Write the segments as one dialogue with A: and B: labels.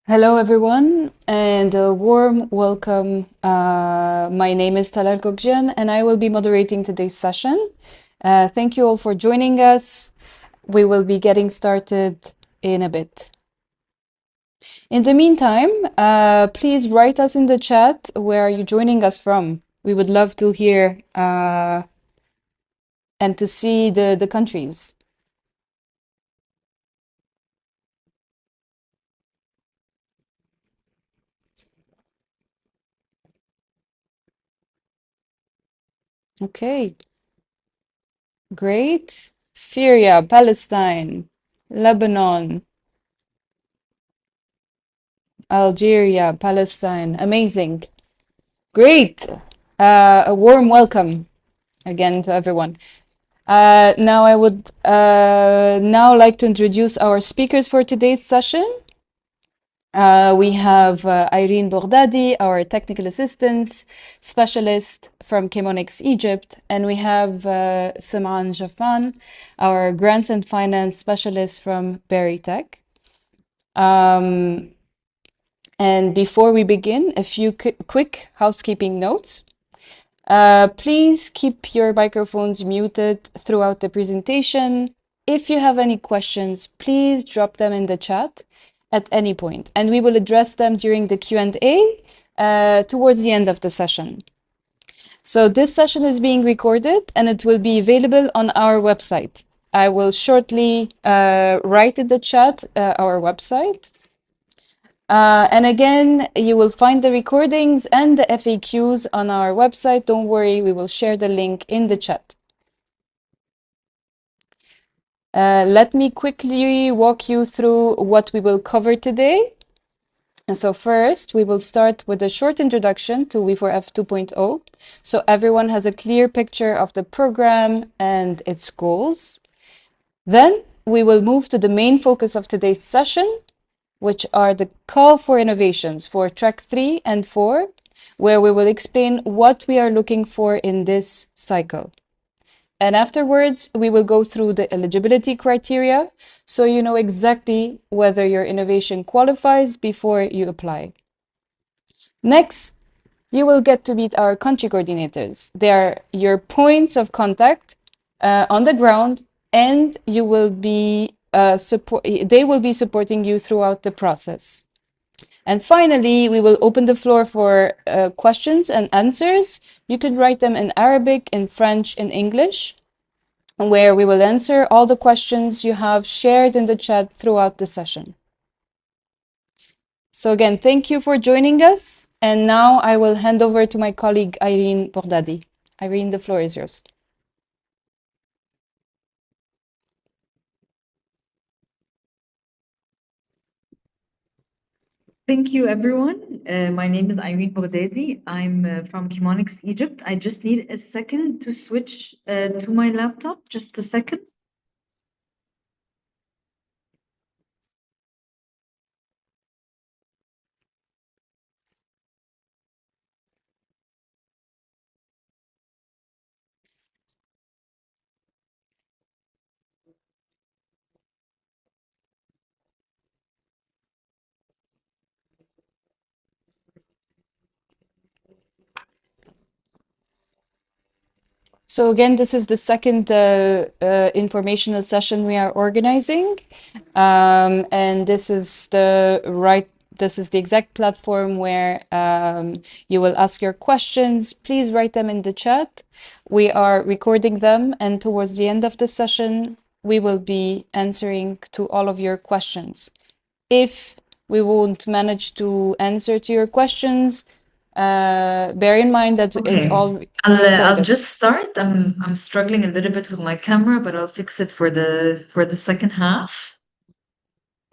A: Hello, everyone, and a warm welcome. My name is Talal Kokjian, and I will be moderating today's session. Thank you all for joining us. We will be getting started in a bit. In the meantime, please write us in the chat where are you joining us from. We would love to hear and to see the countries. Okay, great. Syria, Palestine, Lebanon, Algeria, Palestine. Amazing. Great. A warm welcome again to everyone. Now I would now like to introduce our speakers for today's session. We have Irene Bordadi, our technical assistance specialist from Chemonix Egypt, and we have Simran Jaffan, our grants and finance specialist from Berry Tech. And before we begin, a few quick housekeeping notes. Please keep your microphones muted throughout the presentation. If you have any questions, please drop them in the chat at any point, and we will address them during the Q&A towards the end of the session. So this session is being recorded, and it will be available on our website. I will shortly write in the chat our website. And again, you will find the recordings and the FAQs on our website. Don't worry, we will share the link in the chat. Let me quickly walk you through what we will cover today. So first, we will start with a short introduction to WE4F 2.0, so everyone has a clear picture of the program and its goals. Then we will move to the main focus of today's session, which are the call for innovations for track 3 and 4, where we will explain what we are looking for in this cycle. And afterwards, we will go through the eligibility criteria, so you know exactly whether your innovation qualifies before you apply. Next, you will get to meet our country coordinators. They are your points of contact on the ground, and you will be they will be supporting you throughout the process. And finally, we will open the floor for questions and answers. You can write them in Arabic, in French, in English, where we will answer all the questions you have shared in the chat throughout the session. So again, thank you for joining us. And now I will hand over to my colleague, Irene Bordadi. Irene, the floor is yours.
B: Thank you, everyone. My name is Irene Bordadi. I'm from Chemonix, Egypt. I just need a second to switch to my laptop. Just a second.
A: So again, this is the second informational session we are organizing. And this is the exact platform where you will ask your questions. Please write them in the chat. We are recording them, and towards the end of the session, we will be answering to all of your questions. If we won't manage to answer to your questions, bear in mind that it's all
B: I'll
A: recorded.
B: just start. I'm struggling a little bit with my camera, but I'll fix it for the second half.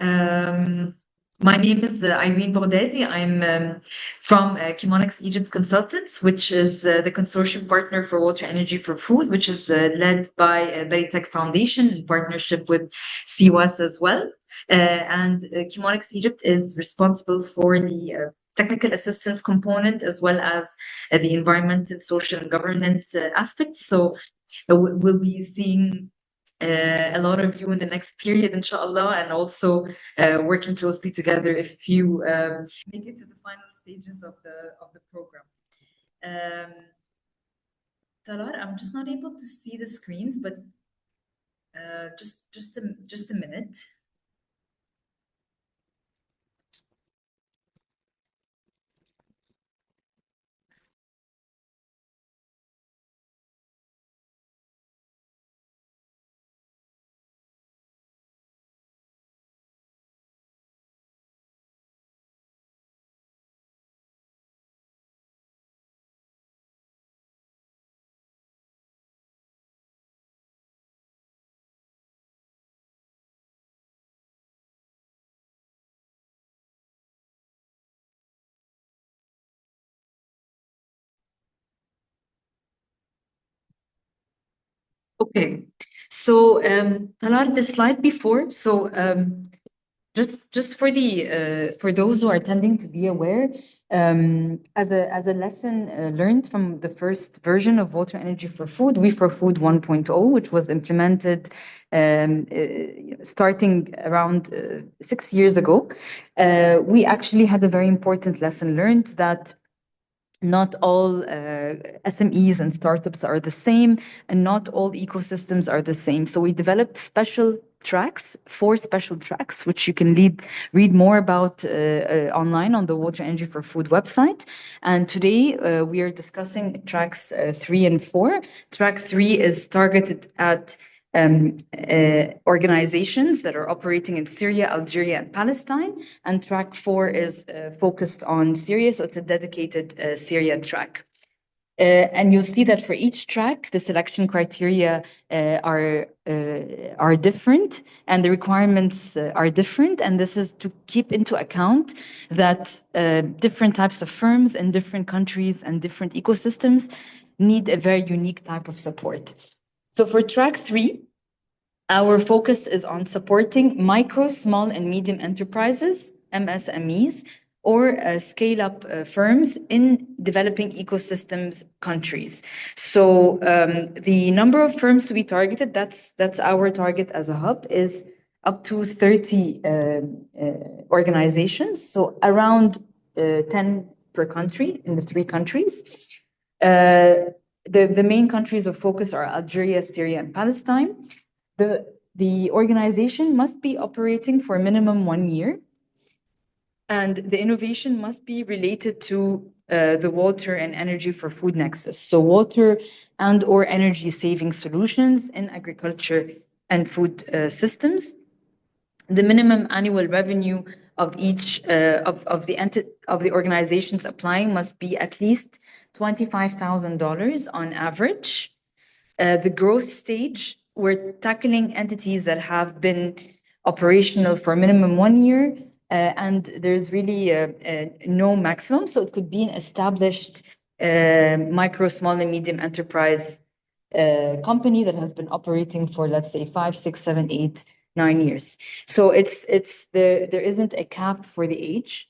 B: My name is Irene Bordadi. I'm from Chemonix Egypt Consultants, which is the consortium partner for water energy for food, which is led by Berry Tech Foundation in partnership with CWAS as well. And Chemonix Egypt is responsible for the technical assistance component as well as the environmental, social, and governance aspects. So we'll be seeing a lot of you in the next period, inshallah, and also working closely together if you make it to the final stages of the program. Um, Talar, I'm just not able to see the screens, but just a minute. Okay, so Talar, the slide before. So just for those who are tending to be aware, as a lesson learned from the first version of Water Energy for Food, We4Food 1.0, which was implemented starting around 6 years ago, we actually had a very important lesson learned that not all SMEs and startups are the same, and not all ecosystems are the same. So we developed special tracks, 4 special tracks, which you can read more about online on the Water Energy for Food website. And today we are discussing tracks 3 and 4. Track 3 is targeted at organizations that are operating in Syria, Algeria, and Palestine. And track 4 is focused on Syria, so it's a dedicated Syria track. And you'll see that for each track, the selection criteria are different, and the requirements are different. And this is to keep into account that different types of firms in different countries and different ecosystems need a very unique type of support. So for track 3, our focus is on supporting micro, small, and medium enterprises, MSMEs, or scale-up firms in developing ecosystems countries. So the number of firms to be targeted, that's our target as a hub, is up to 30 organizations, so around 10 per country in the 3 countries. The main countries of focus are Algeria, Syria, and Palestine. The organization must be operating for minimum 1 year, and the innovation must be related to the water and energy for food nexus. So water and or energy saving solutions in agriculture and food systems. The minimum annual revenue of each of the organizations applying must be at least $25,000 on average. The growth stage, we're tackling entities that have been operational for minimum 1 year, and there's really no maximum. So it could be an established micro, small, and medium enterprise company that has been operating for, let's say, 5, 6, 7, 8, 9 years. So there isn't a cap for the age,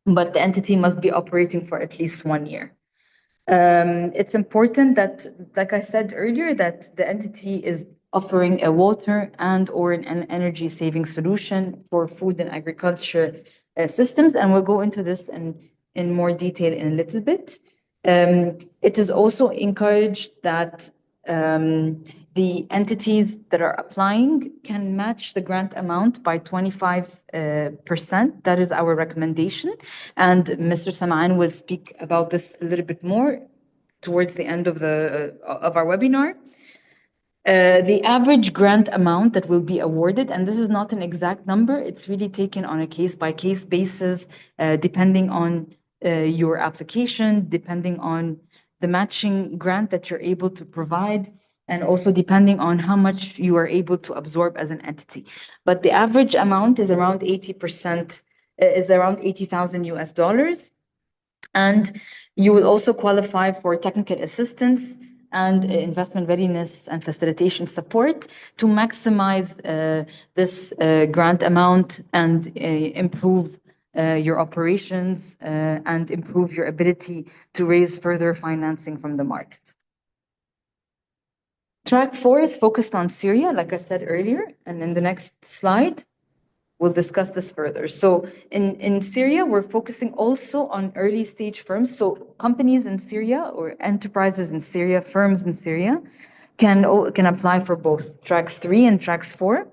B: but the entity must be operating for at least 1 year. It's important that, like I said earlier, that the entity is offering a water and or an energy saving solution for food and agriculture systems, and we'll go into this in more detail in a little bit. It is also encouraged that the entities that are applying can match the grant amount by 25%. That is our recommendation. And Mr. Samaan will speak about this a little bit more towards the end of our webinar. The average grant amount that will be awarded, and this is not an exact number, it's really taken on a case-by-case basis, depending on your application, depending on the matching grant that you're able to provide, and also depending on how much you are able to absorb as an entity. But the average amount is around 80%, is around 80,000 US dollars. And you will also qualify for technical assistance and investment readiness and facilitation support to maximize this grant amount and improve your operations and improve your ability to raise further financing from the market. Track 4 is focused on Syria, like I said earlier, and in the next slide, we'll discuss this further. So in Syria, we're focusing also on early stage firms. So companies in Syria or enterprises in Syria, firms in Syria can apply for both tracks 3 and tracks 4.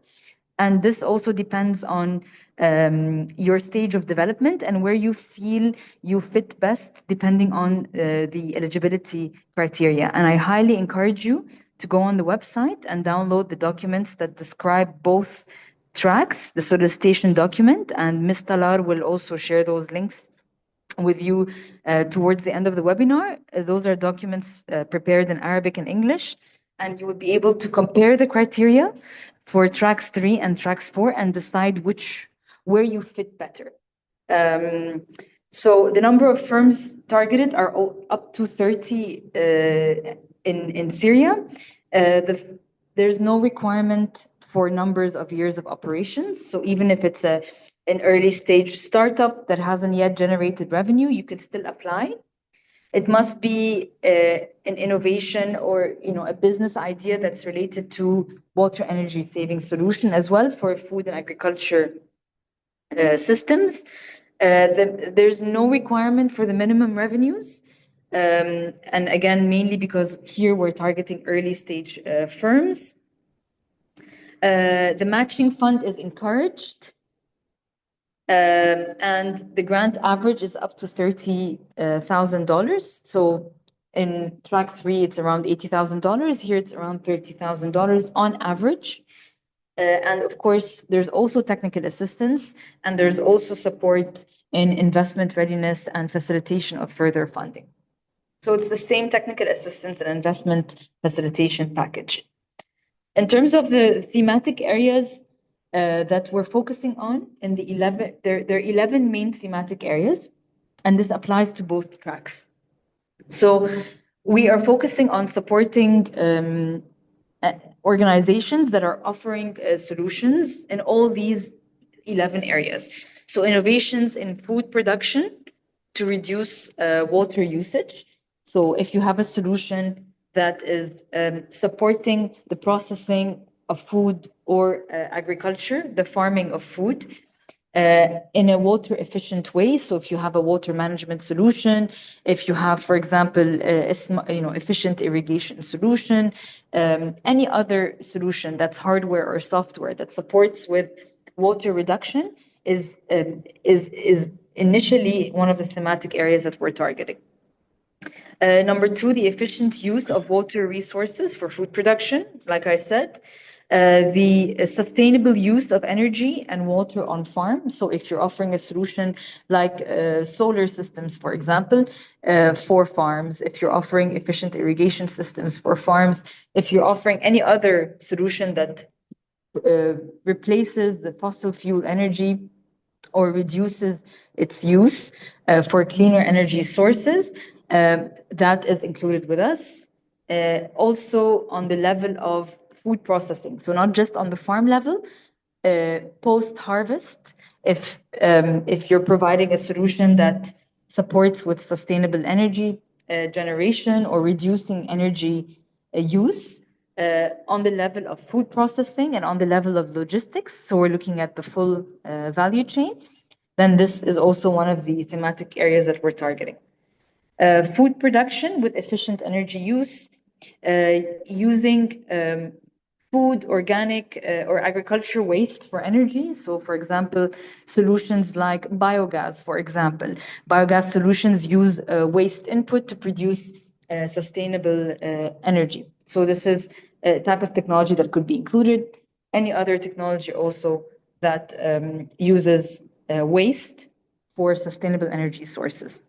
B: And this also depends on your stage of development and where you feel you fit best, depending on the eligibility criteria. And I highly encourage you to go on the website and download the documents that describe both tracks, the solicitation document, and Ms. Talar will also share those links with you towards the end of the webinar. Those are documents prepared in Arabic and English, and you will be able to compare the criteria for tracks 3 and tracks 4 and decide where you fit better. So the number of firms targeted are up to 30 in Syria. There's no requirement for numbers of years of operations. So even if it's an early stage startup that hasn't yet generated revenue, you can still apply. It must be an innovation or a business idea that's related to water energy saving solution as well for food and agriculture systems. There's no requirement for the minimum revenues. And again, mainly because here we're targeting early stage firms. The matching fund is encouraged. And the grant average is up to $30,000. So in track 3, it's around $80,000. Here, it's around $30,000 on average. And of course, there's also technical assistance, and there's also support in investment readiness and facilitation of further funding. So it's the same technical assistance and investment facilitation package. In terms of the thematic areas that we're focusing on, in the 11, there are 11 main thematic areas, and this applies to both tracks. So we are focusing on supporting organizations that are offering solutions in all these 11 areas. So innovations in food production to reduce water usage. So if you have a solution that is supporting the processing of food or agriculture, the farming of food, in a water efficient way. So if you have a water management solution, if you have, for example, efficient irrigation solution, any other solution that's hardware or software that supports with water reduction is initially one of the thematic areas that we're targeting. Number 2, the efficient use of water resources for food production, like I said. The sustainable use of energy and water on farm. So if you're offering a solution like solar systems, for example, for farms, if you're offering efficient irrigation systems for farms, if you're offering any other solution that replaces the fossil fuel energy or reduces its use for cleaner energy sources, that is included with us. Also on the level of food processing, so not just on the farm level, post-harvest, if you're providing a solution that supports with sustainable energy generation or reducing energy use, on the level of food processing and on the level of logistics, so we're looking at the full value chain, then this is also one of the thematic areas that we're targeting. Food production with efficient energy use, using food, organic, or agriculture waste for energy. So, for example, solutions like biogas, for example. Biogas solutions use waste input to produce sustainable energy. So this is a type of technology that could be included. Any other technology also that uses waste for sustainable energy sources.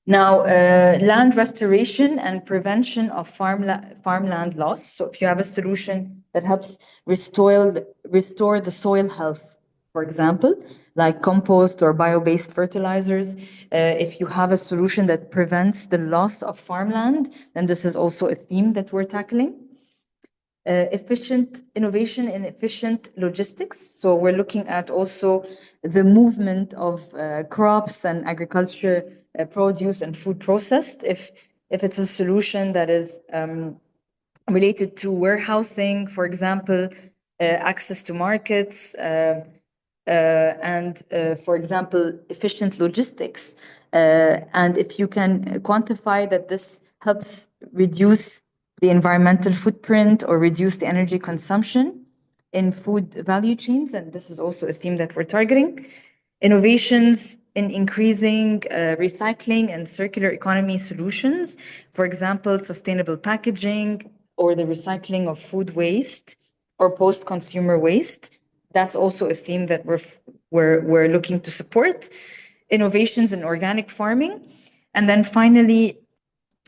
B: Now, land restoration and prevention of farmland loss. So if you have a solution that helps restore the soil health, for example, like compost or bio-based fertilizers, if you have a solution that prevents the loss of farmland, then this is also a theme that we're tackling. Efficient innovation in efficient logistics. So we're looking at also the movement of crops and agriculture produce and food processed. If it's a solution that is related to warehousing, for example, access to markets, and, for example, efficient logistics. And if you can quantify that this helps reduce the environmental footprint or reduce the energy consumption in food value chains, and this is also a theme that we're targeting. Innovations in increasing recycling and circular economy solutions, for example, sustainable packaging or the recycling of food waste or post-consumer waste. That's also a theme that we're looking to support. Innovations in organic farming. And then finally,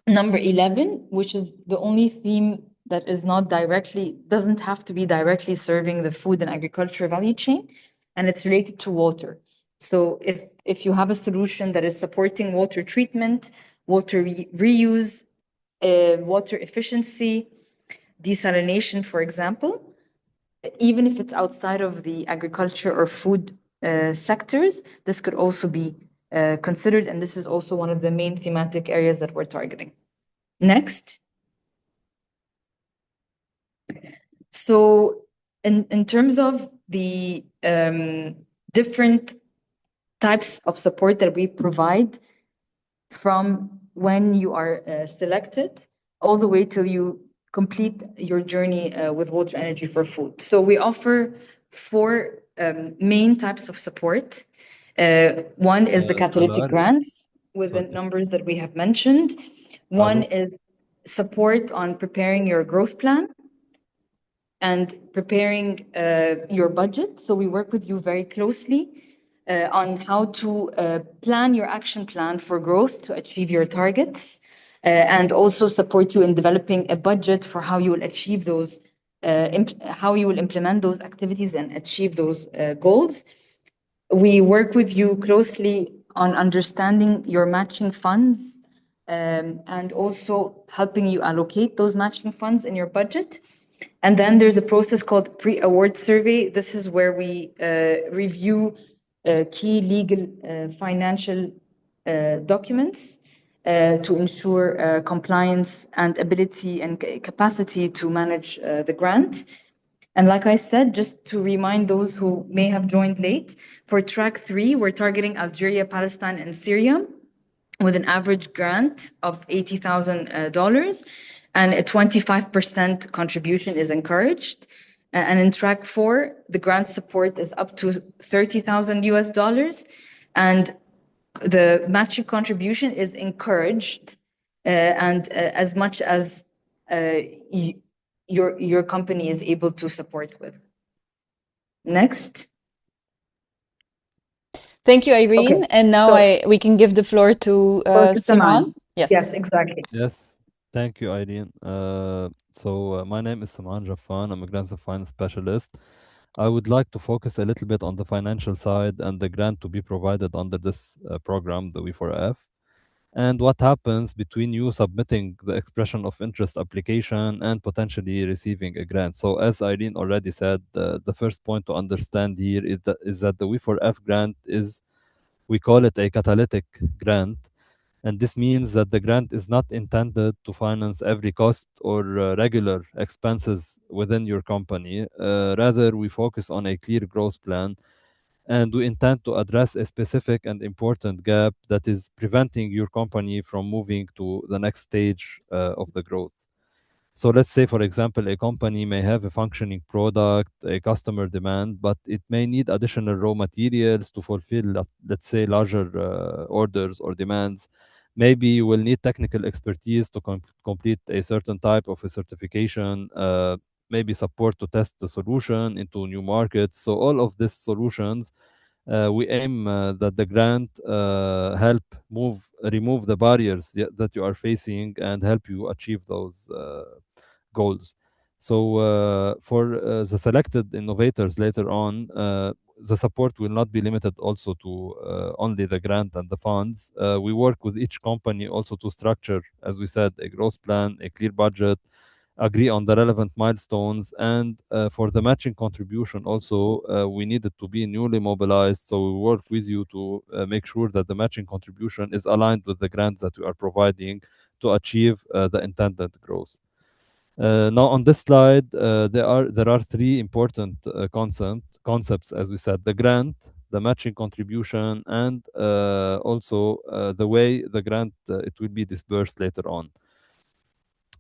B: number 11, which is the only theme that is not directly, doesn't have to be directly serving the food and agriculture value chain, and it's related to water. So if you have a solution that is supporting water treatment, water reuse, water efficiency, desalination, for example, even if it's outside of the agriculture or food sectors, this could also be considered, and this is also one of the main thematic areas that we're targeting. Next. So in terms of the different types of support that we provide from when you are selected all the way till you complete your journey with water energy for food. So we offer four main types of support. One is the catalytic
C: Talar,
B: grants with the
C: sorry.
B: numbers that we have mentioned. One
C: Hello.
B: is support on preparing your growth plan and preparing your budget. So we work with you very closely on how to plan your action plan for growth to achieve your targets, and also support you in developing a budget for how you will achieve those, how you will implement those activities and achieve those goals. We work with you closely on understanding your matching funds, and also helping you allocate those matching funds in your budget. And then there's a process called pre-award survey. This is where we review key legal, financial documents to ensure compliance and ability and capacity to manage the grant. And like I said, just to remind those who may have joined late, for track 3, we're targeting Algeria, Palestine, and Syria with an average grant of $80,000, and a 25% contribution is encouraged. And in track 4, the grant support is up to $30,000, and the matching contribution is encouraged, and as much as your company is able to support with. Next.
A: Thank you,
B: Okay.
A: Irene. And now
B: So
A: we can give the floor to
B: for
A: Simon.
B: Saman. Yes,
A: Yes.
B: exactly.
C: Yes, thank you, Irene. My name is Saman Jaffan. I'm a grants and finance specialist. I would like to focus a little bit on the financial side and the grant to be provided under this program, the We4F, and what happens between you submitting the expression of interest application and potentially receiving a grant. So, as Irene already said, the first point to understand here is that the We4F grant is, we call it a catalytic grant. And this means that the grant is not intended to finance every cost or regular expenses within your company. Rather, we focus on a clear growth plan, and we intend to address a specific and important gap that is preventing your company from moving to the next stage of the growth. So let's say, for example, a company may have a functioning product, a customer demand, but it may need additional raw materials to fulfill, let's say, larger orders or demands. Maybe you will need technical expertise to complete a certain type of a certification, maybe support to test the solution into new markets. So all of these solutions, we aim that the grant help remove the barriers that you are facing and help you achieve those goals. So for the selected innovators later on, the support will not be limited also to only the grant and the funds. We work with each company also to structure, as we said, a growth plan, a clear budget, agree on the relevant milestones, and for the matching contribution also, we needed to be newly mobilized. So we work with you to make sure that the matching contribution is aligned with the grants that we are providing to achieve the intended growth. Now on this slide, there are three important concepts, as we said: the grant, the matching contribution, and also the way the grant it will be disbursed later on.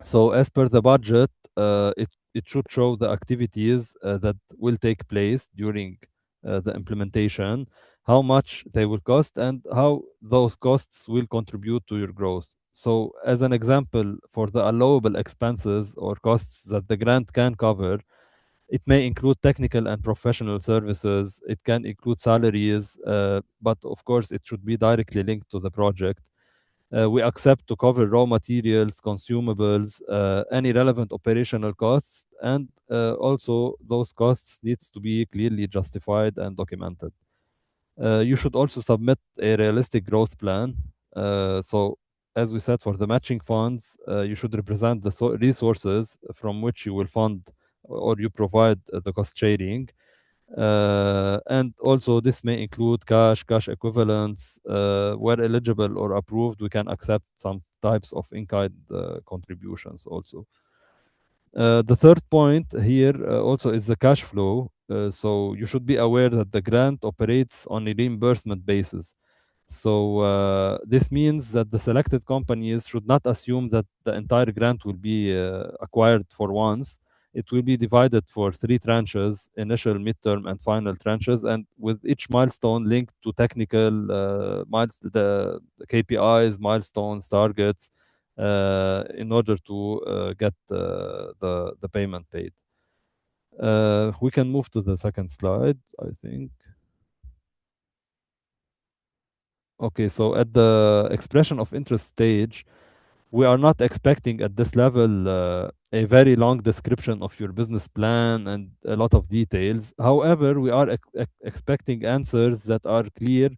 C: So as per the budget, it should show the activities that will take place during the implementation, how much they will cost, and how those costs will contribute to your growth. So as an example, for the allowable expenses or costs that the grant can cover, it may include technical and professional services. It can include salaries, but of course, it should be directly linked to the project. We accept to cover raw materials, consumables, any relevant operational costs, and also those costs needs to be clearly justified and documented. You should also submit a realistic growth plan. So, as we said, for the matching funds, you should represent the resources from which you will fund or you provide the cost sharing. And also, this may include cash equivalents. Where eligible or approved, we can accept some types of in-kind contributions also. The third point here also is the cash flow. So you should be aware that the grant operates on a reimbursement basis. So this means that the selected companies should not assume that the entire grant will be acquired for once. It will be divided for three tranches: initial, midterm, and final tranches, and with each milestone linked to technical the KPIs, milestones, targets, in order to get the payment paid. We can move to the second slide, I think. Okay, so at the expression of interest stage, we are not expecting at this level a very long description of your business plan and a lot of details. However, we are expecting answers that are clear,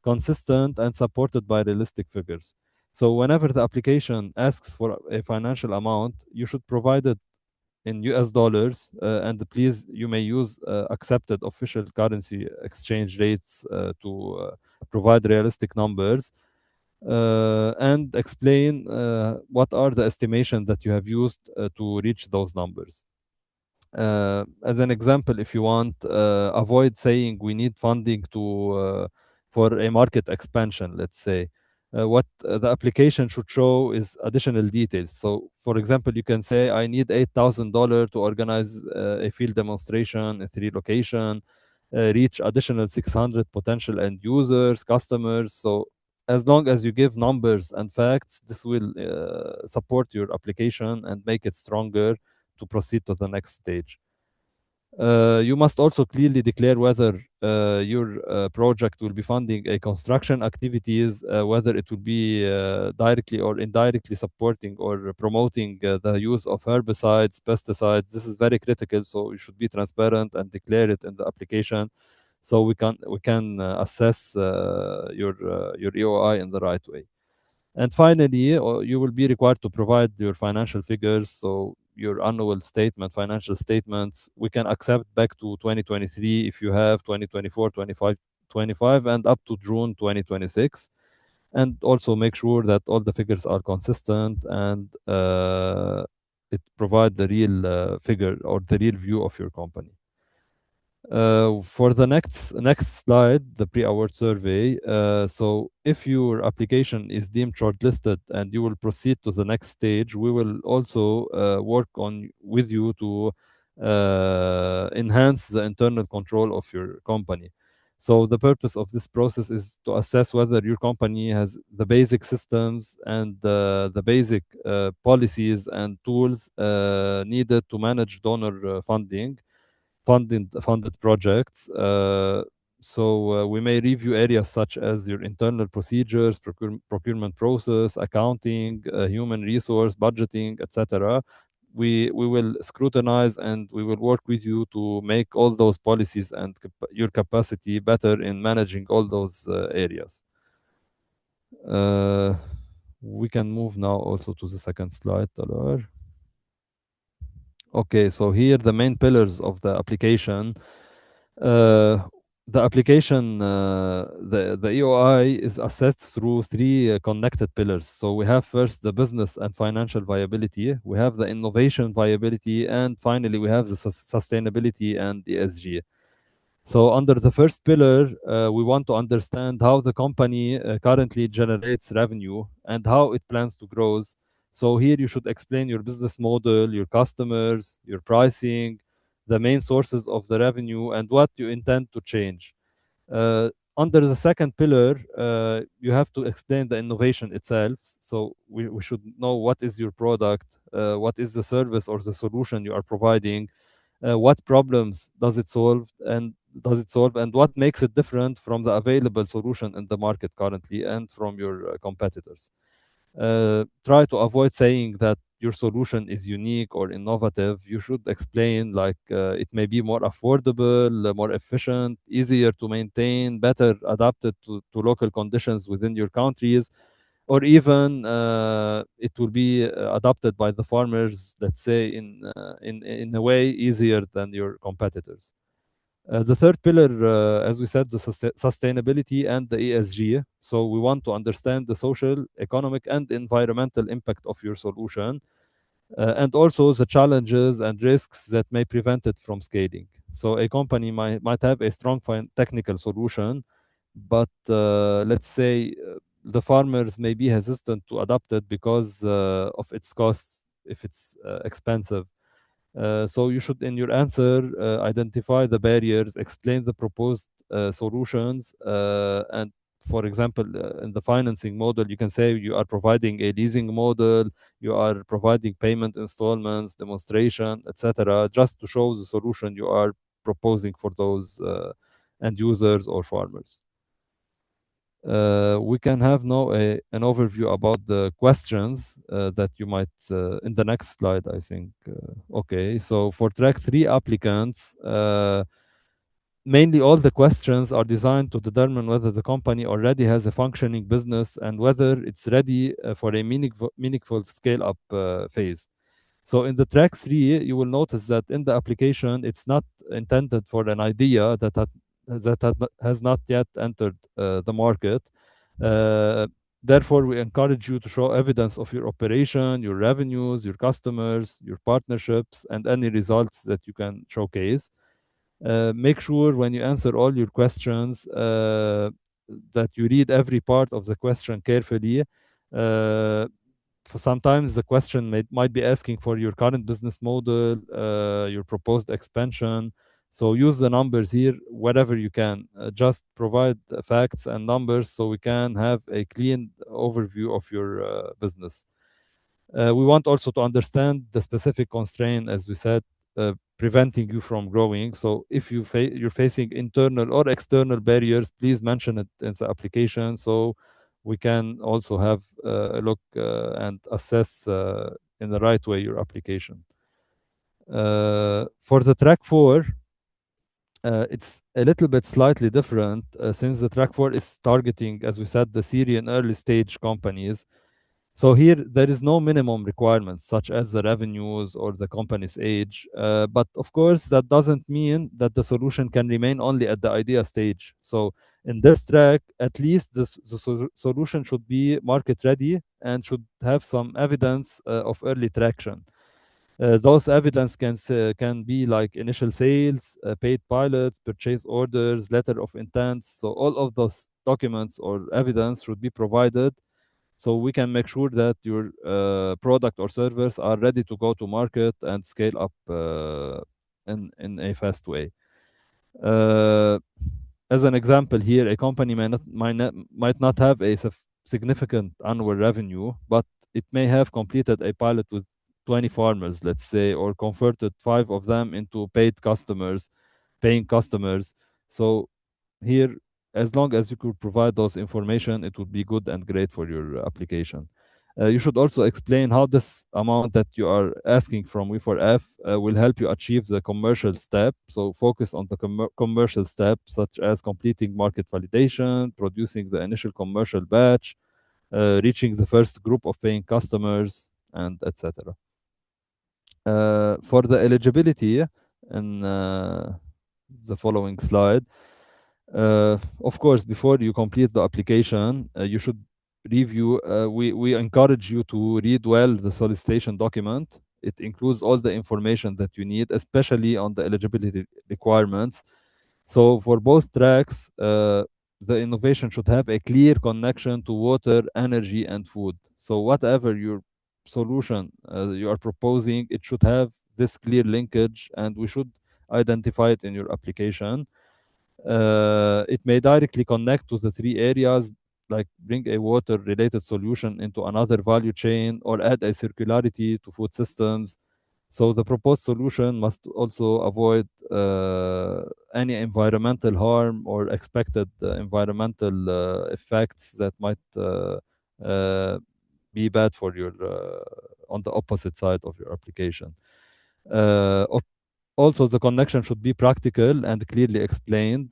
C: consistent, and supported by realistic figures. So whenever the application asks for a financial amount, you should provide it in US dollars, and please, you may use accepted official currency exchange rates to provide realistic numbers, and explain what are the estimations that you have used to reach those numbers. As an example, if you want, avoid saying we need funding to for a market expansion, let's say. What the application should show is additional details. So, for example, you can say, I need $8,000 to organize a field demonstration in 3 locations, reach additional 600 potential end users, customers. So, as long as you give numbers and facts, this will support your application and make it stronger to proceed to the next stage. You must also clearly declare whether your project will be funding a construction activities, whether it will be directly or indirectly supporting or promoting the use of herbicides, pesticides. This is very critical, so you should be transparent and declare it in the application, so we can assess your EOI in the right way. And finally, you will be required to provide your financial figures, so your annual statement, financial statements. We can accept back to 2023 if you have 2024, 25, and up to June 2026. And also make sure that all the figures are consistent and it provide the real figure or the real view of your company. For the next slide, the pre-award survey. So if your application is deemed shortlisted and you will proceed to the next stage, we will also work on with you to enhance the internal control of your company. So the purpose of this process is to assess whether your company has the basic systems and the basic policies and tools needed to manage donor funded projects. So we may review areas such as your internal procedures, procurement process, accounting, human resource, budgeting, etc. We will scrutinize and we will work with you to make all those policies and your capacity better in managing all those areas. We can move now also to the second slide, Talar. Okay, so here the main pillars of the application. Uh, the application, the EOI is assessed through three connected pillars. So we have first the business and financial viability, we have the innovation viability, and finally we have the sustainability and ESG. So under the first pillar, we want to understand how the company currently generates revenue and how it plans to grow. So here you should explain your business model, your customers, your pricing, the main sources of the revenue, and what you intend to change. Uh, Under the second pillar, you have to explain the innovation itself. So we should know what is your product, what is the service or the solution you are providing, what problems does it solve, and what makes it different from the available solution in the market currently and from your competitors. Try to avoid saying that your solution is unique or innovative. You should explain like it may be more affordable, more efficient, easier to maintain, better adapted to local conditions within your countries, or even it will be adopted by the farmers, let's say, in a way easier than your competitors. The third pillar, as we said, the sustainability and the ESG. So we want to understand the social, economic, and environmental impact of your solution, and also the challenges and risks that may prevent it from scaling. So a company might have a strong technical solution, but let's say the farmers may be hesitant to adopt it because of its costs if it's expensive. So you should, in your answer, identify the barriers, explain the proposed solutions, and for example, in the financing model, you can say you are providing a leasing model, you are providing payment installments, demonstration, etc., just to show the solution you are proposing for those end users or farmers. We can have now an overview about the questions that you might, in the next slide, I think. Okay, so for track 3 applicants, mainly all the questions are designed to determine whether the company already has a functioning business and whether it's ready for a meaningful scale-up phase. So in the track 3, you will notice that in the application, it's not intended for an idea that has not yet entered the market. Therefore, we encourage you to show evidence of your operation, your revenues, your customers, your partnerships, and any results that you can showcase. Make sure when you answer all your questions that you read every part of the question carefully. For sometimes the question might be asking for your current business model, your proposed expansion. So use the numbers here wherever you can. Just provide facts and numbers so we can have a clean overview of your business. We want also to understand the specific constraint, as we said, preventing you from growing. So if you're facing internal or external barriers, please mention it in the application so we can also have a look and assess in the right way your application. For the track 4, it's a little bit slightly different since the track 4 is targeting, as we said, the Syrian early stage companies. So here there is no minimum requirements such as the revenues or the company's age. But of course, that doesn't mean that the solution can remain only at the idea stage. So in this track, at least the solution should be market ready and should have some evidence of early traction. Those evidence can be like initial sales, paid pilots, purchase orders, letter of intent. So all of those documents or evidence should be provided so we can make sure that your product or service are ready to go to market and scale up in a fast way. As an example here, a company might not have a significant annual revenue, but it may have completed a pilot with 20 farmers, let's say, or converted 5 of them into paying customers. So here, as long as you could provide those information, it would be good and great for your application. You should also explain how this amount that you are asking from WE4F will help you achieve the commercial step. So focus on the commercial steps, such as completing market validation, producing the initial commercial batch, reaching the first group of paying customers, and etc. For the eligibility in the following slide, Of course, before you complete the application, you should review. We encourage you to read well the solicitation document. It includes all the information that you need, especially on the eligibility requirements. So for both tracks, the innovation should have a clear connection to water, energy, and food. So whatever your solution you are proposing, it should have this clear linkage, and we should identify it in your application. It may directly connect to the three areas, like bring a water related solution into another value chain or add a circularity to food systems. So the proposed solution must also avoid any environmental harm or expected environmental effects that might uh, be bad for your on the opposite side of your application. Uh, Also, the connection should be practical and clearly explained.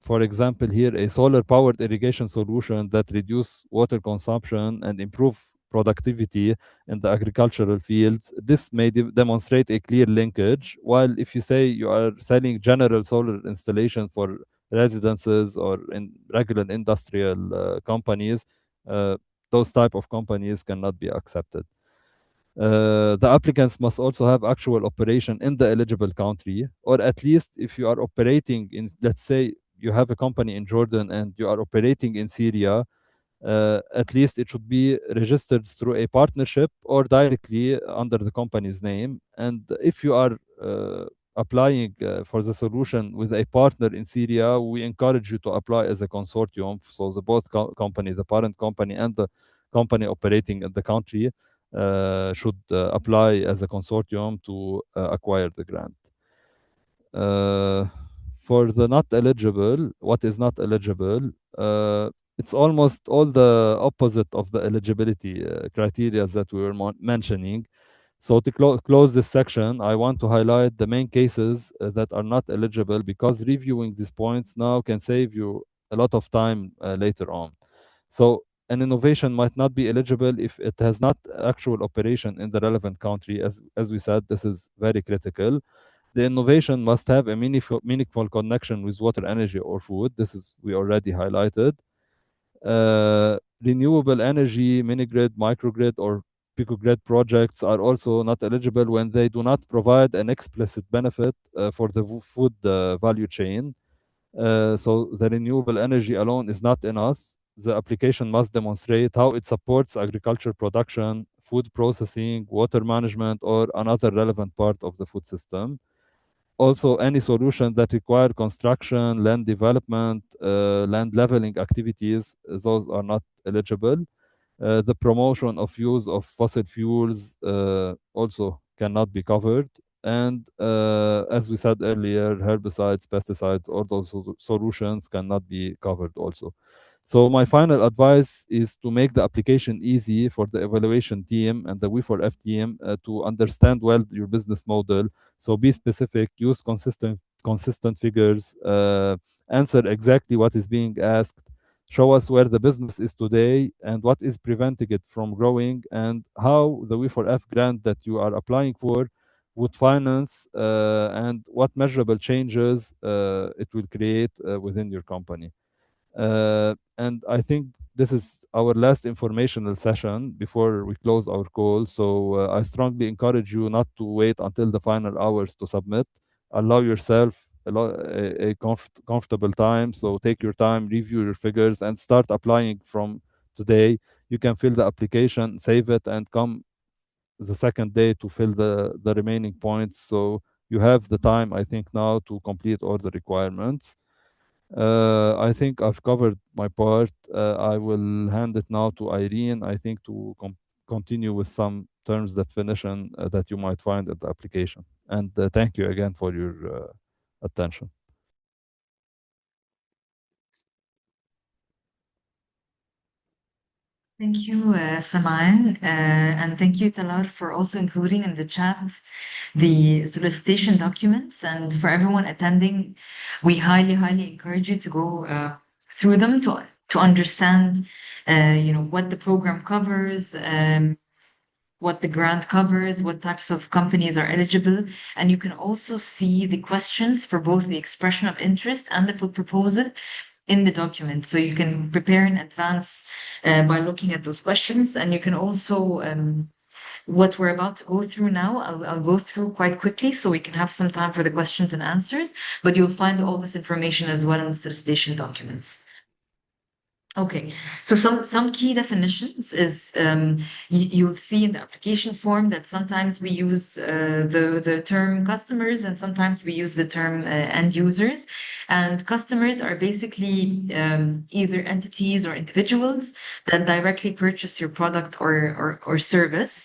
C: For example, here a solar-powered irrigation solution that reduce water consumption and improve productivity in the agricultural fields. This may demonstrate a clear linkage. While if you say you are selling general solar installation for residences or in regular industrial companies, uh, those type of companies cannot be accepted. The applicants must also have actual operation in the eligible country, or at least if you are operating in, let's say, you have a company in Jordan and you are operating in Syria, at least it should be registered through a partnership or directly under the company's name. And if you are applying for the solution with a partner in Syria, we encourage you to apply as a consortium. So the both company, the parent company and the company operating in the country, should apply as a consortium to acquire the grant. Uh, for the not eligible, what is not eligible, it's almost all the opposite of the eligibility criteria that we were mentioning. So to close this section, I want to highlight the main cases that are not eligible, because reviewing these points now can save you a lot of time later on. So an innovation might not be eligible if it has not actual operation in the relevant country. As we said, this is very critical. The innovation must have a meaningful connection with water, energy, or food. This is we already highlighted. Renewable energy, mini-grid, microgrid, or picogrid projects are also not eligible when they do not provide an explicit benefit for the food value chain. So the renewable energy alone is not enough. The application must demonstrate how it supports agriculture production, food processing, water management, or another relevant part of the food system. Also, any solution that require construction, land development, land leveling activities, those are not eligible. The promotion of use of fossil fuels also cannot be covered. And as we said earlier, herbicides, pesticides, all those solutions cannot be covered also. So my final advice is to make the application easy for the evaluation team and the WE4F team to understand well your business model. So be specific, use consistent figures, answer exactly what is being asked, show us where the business is today and what is preventing it from growing, and how the WE4F grant that you are applying for would finance and what measurable changes it will create within your company. And I think this is our last informational session before we close our call. So I strongly encourage you not to wait until the final hours to submit. Allow yourself a comfortable time. So take your time, review your figures, and start applying from today. You can fill the application, save it, and come the second day to fill the remaining points. So you have the time, I think, now to complete all the requirements. I think I've covered my part. I will hand it now to Irene, I think, to continue with some terms definition that you might find in the application. And thank you again for your attention.
B: Thank you, Saman, and thank you, Talar, for also including in the chat the solicitation documents. And for everyone attending, we highly, highly encourage you to go through them to understand, what the program covers, what the grant covers, what types of companies are eligible. And you can also see the questions for both the expression of interest and the full proposal in the document. So you can prepare in advance by looking at those questions. And you can also, what we're about to go through now, I'll go through quite quickly so we can have some time for the questions and answers, but you'll find all this information as well in the solicitation documents. Okay, so some key definitions is you'll see in the application form that sometimes we use the term customers and sometimes we use the term end users. And customers are basically either entities or individuals that directly purchase your product or service.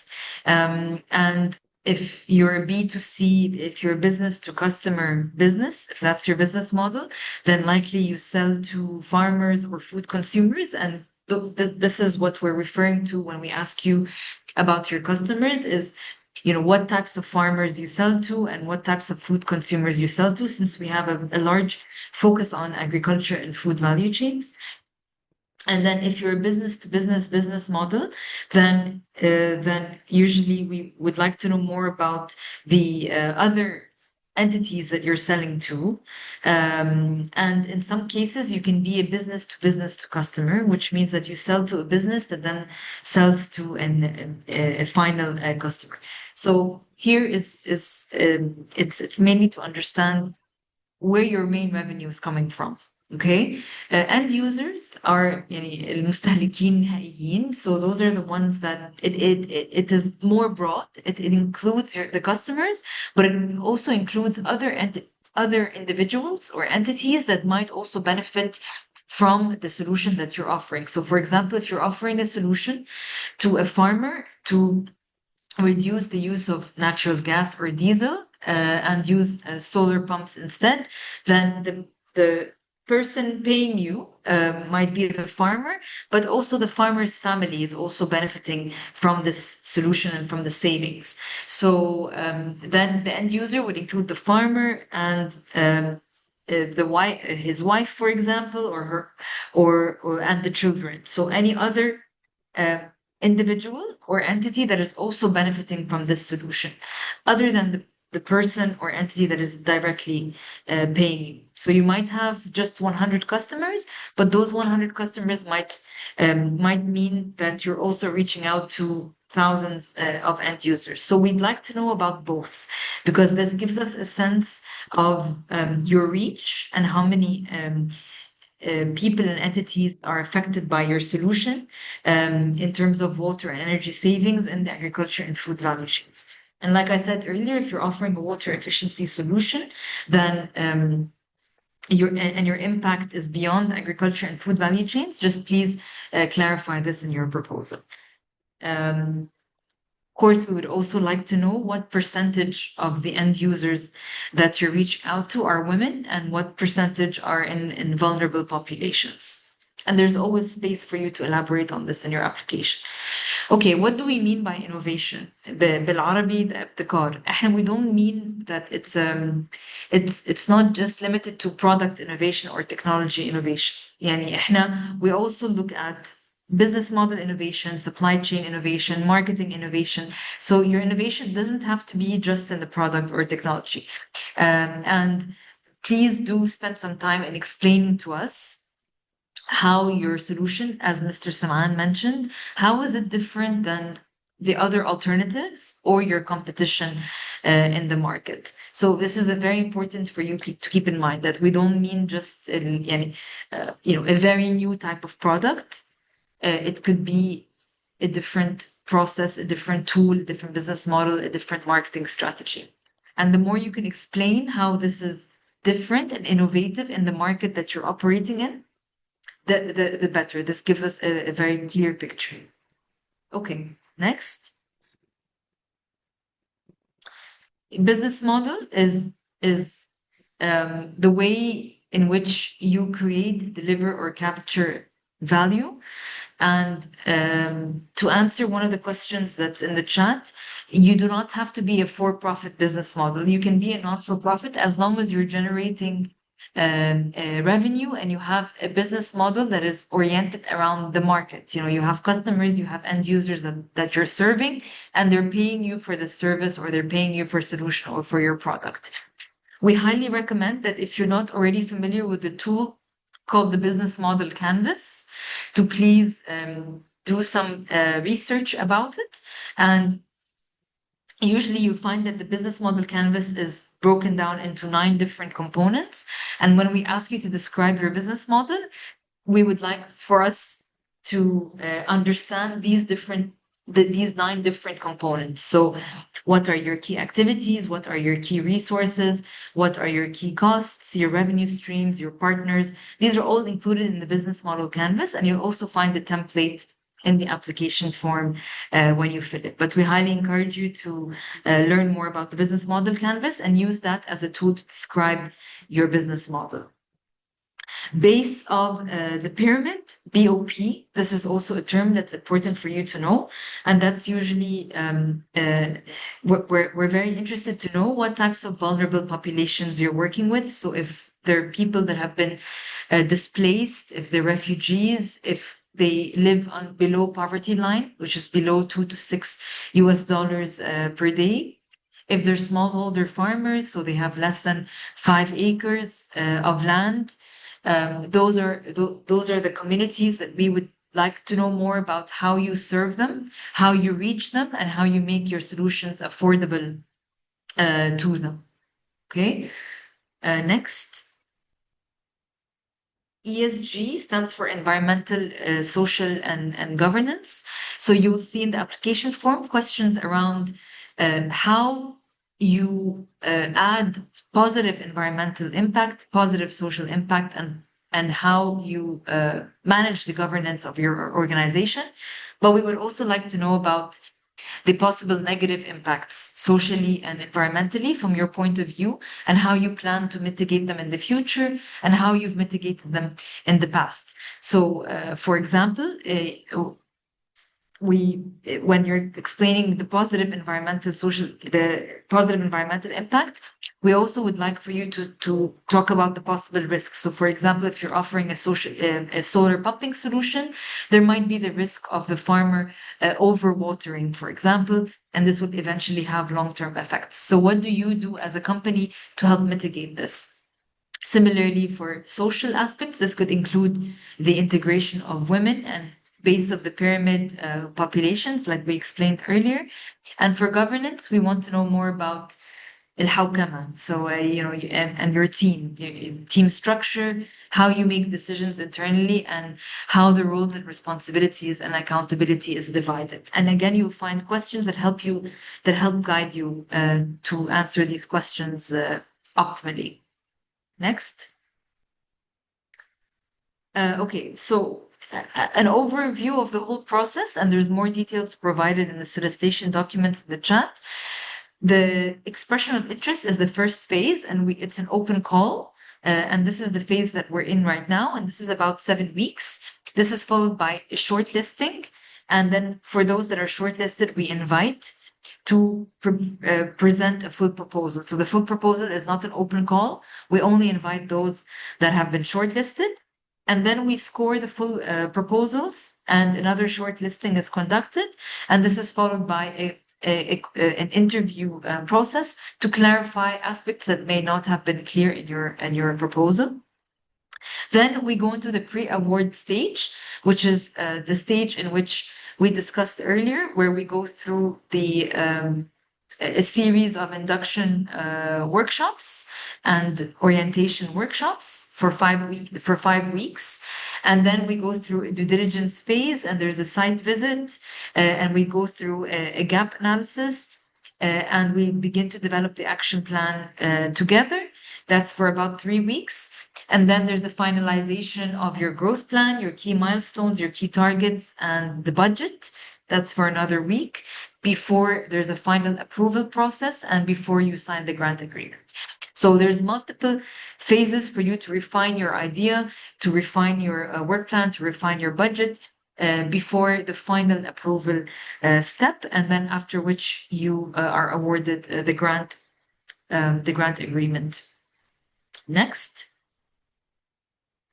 B: And if you're a B2C, if you're a business to customer business, if that's your business model, then likely you sell to farmers or food consumers. And this is what we're referring to when we ask you about your customers is, what types of farmers you sell to and what types of food consumers you sell to, since we have a large focus on agriculture and food value chains. And then if you're a business to business model, then usually we would like to know more about the other entities that you're selling to. And in some cases, you can be a business to customer, which means that you sell to a business that then sells to a final customer. So here it's mainly to understand where your main revenue is coming from. Okay, end users are يعني المستهلكين النهائيين. So those are the ones that it is more broad. It includes the customers, but it also includes other individuals or entities that might also benefit from the solution that you're offering. So for example, if you're offering a solution to a farmer to reduce the use of natural gas or diesel and use solar pumps instead, then the person paying you might be the farmer, but also the farmer's family is also benefiting from this solution and from the savings. So then the end user would include the farmer and his wife, for example, or her, or and the children. So any other uh, individual or entity that is also benefiting from this solution, other than the person or entity that is directly paying you. So you might have just 100 customers, but those 100 customers might mean that you're also reaching out to thousands of end users. So we'd like to know about both, because this gives us a sense of your reach and how many people and entities are affected by your solution in terms of water and energy savings in the agriculture and food value chains. And like I said earlier, if you're offering a water efficiency solution, then your impact is beyond agriculture and food value chains, just please clarify this in your proposal. Of course, we would also like to know what percentage of the end users that you reach out to are women and what percentage are in vulnerable populations. And there's always space for you to elaborate on this in your application. Okay, what do we mean by innovation? بالعربي ده ابتكار. We don't mean that it's not just limited to product innovation or technology innovation. We also look at business model innovation, supply chain innovation, marketing innovation. So your innovation doesn't have to be just in the product or technology. And please do spend some time in explaining to us how your solution, as Mr. Saman mentioned, how is it different than the other alternatives or your competition in the market. So this is a very important for you to keep in mind, that we don't mean just a very new type of product. It could be a different process, a different tool, a different business model, a different marketing strategy. And the more you can explain how this is different and innovative in the market that you're operating in, the better. This gives us a very clear picture. Okay, next. Business model is the way in which you create, deliver, or capture value. And to answer one of the questions that's in the chat, you do not have to be a for-profit business model. You can be a not-for-profit as long as you're generating revenue, and you have a business model that is oriented around the market. You have customers, you have end users that you're serving, and they're paying you for the service, or they're paying you for solution or for your product. We highly recommend that if you're not already familiar with the tool called the Business Model Canvas, to please do some research about it. And usually you find that the business model canvas is broken down into 9 different components. And when we ask you to describe your business model, we would like for us to understand these 9 different components. So what are your key activities? What are your key resources? What are your key costs, your revenue streams, your partners? These are all included in the business model canvas, and you'll also find the template in the application form when you fill it. But we highly encourage you to learn more about the business model canvas and use that as a tool to describe your business model. Base of the pyramid, BOP. This is also a term that's important for you to know. And that's usually, we're very interested to know what types of vulnerable populations you're working with. So if there are people that have been displaced, if they're refugees, if they live on below poverty line, which is below $2 to $6 per day. If they're smallholder farmers, so they have less than 5 acres of land. Those are the communities that we would like to know more about how you serve them, how you reach them, and how you make your solutions affordable to them. Okay. Next. ESG stands for environmental, social, and governance. So you will see in the application form questions around how you add positive environmental impact, positive social impact, and how you manage the governance of your organization. But we would also like to know about the possible negative impacts socially and environmentally from your point of view, and how you plan to mitigate them in the future, and how you've mitigated them in the past. So, for example, when you're explaining the positive environmental impact, we also would like for you to talk about the possible risks. So, for example, if you're offering a solar pumping solution, there might be the risk of the farmer overwatering, for example, and this would eventually have long-term effects. So, what do you do as a company to help mitigate this? Similarly, for social aspects, this could include the integration of women and base of the pyramid populations, like we explained earlier. And for governance, we want to know more about الحوكمة. So, and your team structure, how you make decisions internally, and how the roles and responsibilities and accountability is divided. And again, you'll find questions that help guide you to answer these questions optimally. Next. Okay, so an overview of the whole process, and there's more details provided in the solicitation documents in the chat. The expression of interest is the first phase, and it's an open call. And this is the phase that we're in right now, and this is about 7 weeks. This is followed by a shortlisting, and then for those that are shortlisted, we invite to present a full proposal. So the full proposal is not an open call. We only invite those that have been shortlisted. And then we score the full proposals, and another shortlisting is conducted. And this is followed by an interview process to clarify aspects that may not have been clear in your proposal. Then we go into the pre-award stage, which is the stage in which we discussed earlier, where we go through a series of induction workshops and orientation workshops for 5 weeks. And then we go through a due diligence phase, and there's a site visit, and we go through a gap analysis, and we begin to develop the action plan together. That's for about 3 weeks. And then there's the finalization of your growth plan, your key milestones, your key targets, and the budget. That's for another week before there's a final approval process and before you sign the grant agreement. So there's multiple phases for you to refine your idea, to refine your work plan, to refine your budget before the final approval step, and then after which you are awarded the grant agreement. Next.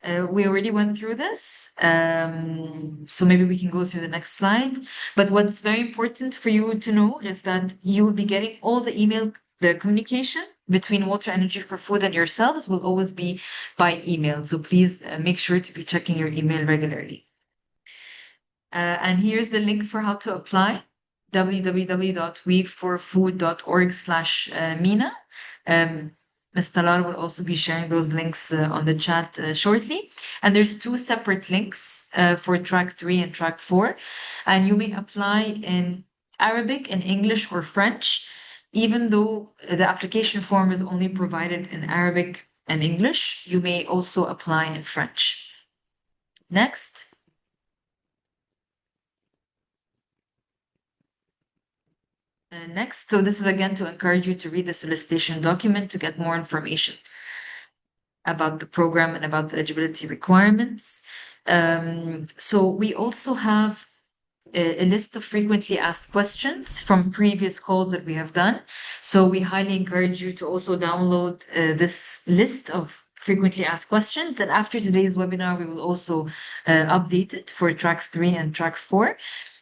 B: We already went through this, so maybe we can go through the next slide. But what's very important for you to know is that you will be getting all the communication between Water Energy for Food and yourselves will always be by email. So please make sure to be checking your email regularly. And here's the link for how to apply, www.we4food.org/MENA. Ms. Talar will also be sharing those links on the chat shortly. And there's two separate links for track 3 and track 4. And you may apply in Arabic, in English, or French, even though the application form is only provided in Arabic and English. You may also apply in French. Next. Next, so this is again to encourage you to read the solicitation document to get more information about the program and about the eligibility requirements. So we also have a list of frequently asked questions from previous calls that we have done. So we highly encourage you to also download this list of frequently asked questions. And after today's webinar, we will also update it for tracks 3 and tracks 4.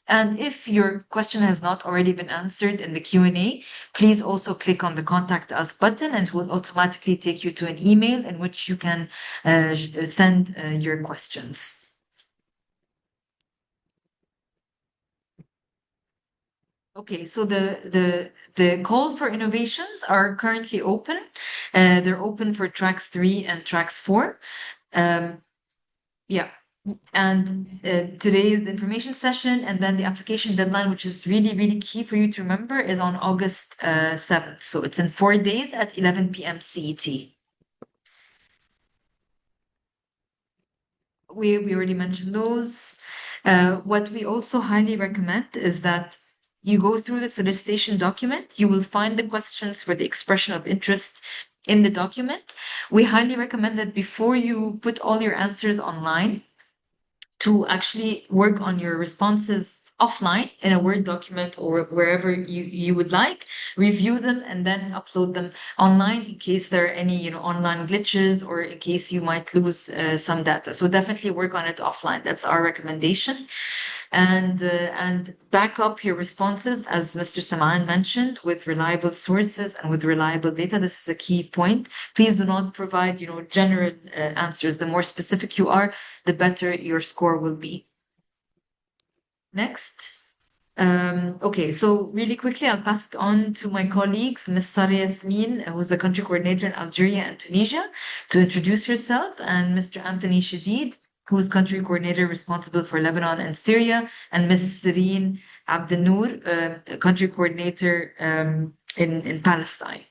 B: And if your question has not already been answered in the Q&A, please also click on the Contact Us button and it will automatically take you to an email in which you can send your questions. Okay, so the call for innovations are currently open. They're open for tracks 3 and tracks 4. Yeah. And today is the information session, and then the application deadline, which is really, really key for you to remember, is on August 7th. So it's in 4 days at 11 p.m. CET. We already mentioned those. What we also highly recommend is that you go through the solicitation document. You will find the questions for the expression of interest in the document. We highly recommend that before you put all your answers online, to actually work on your responses offline in a Word document or wherever you would like, review them and then upload them online in case there are any online glitches or in case you might lose some data. So definitely work on it offline. That's our recommendation. And back up your responses, as Mr. Saman mentioned, with reliable sources and with reliable data. This is a key point. Please do not provide, general answers. The more specific you are, the better your score will be. Next. Okay, so really quickly, I'll pass it on to my colleagues, Ms. Sara Yasmin, who's the country coordinator in Algeria and Tunisia, to introduce herself, and Mr. Anthony Shadid, who's country coordinator responsible for Lebanon and Syria, and Ms. Sireen Abdenour, country coordinator in Palestine.